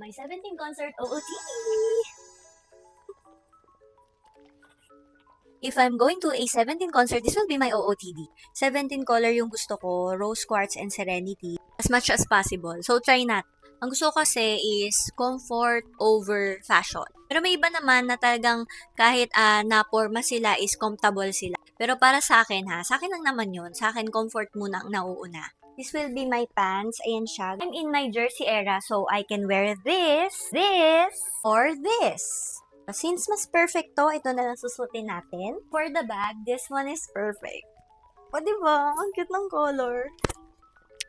My 17 concert OOTD! If I'm going to a 17 concert, this will be my OOTD. 17 color yung gusto ko, Rose Quartz and Serenity, as much as possible. So, try natin. Ang gusto ko kasi is comfort over fashion. Pero may iba naman na talagang kahit na-forma sila is comfortable sila. Pero para sa akin sa akin lang naman yun. Sa akin, comfort muna ang nauuna. This will be my pants. Ayan siya. I'm in my jersey era, so I can wear this, or this. Since mas perfect to, ito na lang susutin natin. For the bag, this one is perfect. O, diba? Ang cute ng color.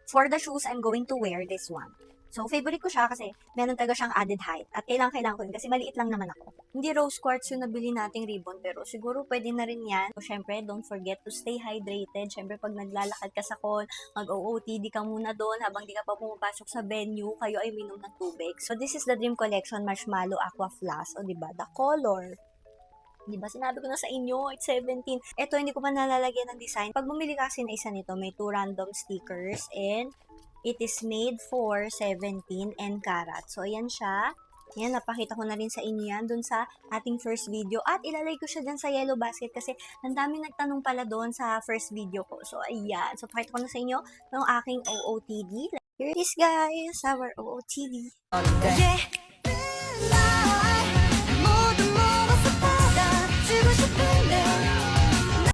For the shoes, I'm going to wear this one. So, favorite ko siya kasi meron talaga siyang added height. At kailangan ko yun kasi maliit lang naman ako. Hindi rose quartz yung nabili nating ribbon, pero siguro pwede na rin yan. So, syempre, don't forget to stay hydrated. Syempre, pag naglalakad ka sa con, mag-OOTD ka muna doon habang di ka pa pumapasok sa venue, kayo ay minom ng tubig. So, this is the Dream Collection Marshmallow Aqua Flask. O, diba? The color. Diba, sinabi ko na sa inyo, it's 17. Ito, hindi ko pa nalalagyan ng design. Pag bumili kasi na isa nito, may 2 random stickers and it is made for 17 and karat. So, ayan siya. Ayan, napakita ko na rin sa inyo yan dun sa ating first video. At ilalagay ko siya dyan sa yellow basket kasi ang dami nagtanong pala doon sa first video ko. So, ayan. So, pakita ko na sa inyo yung aking OOTD. Here it is, guys. Our OOTD. Yeah.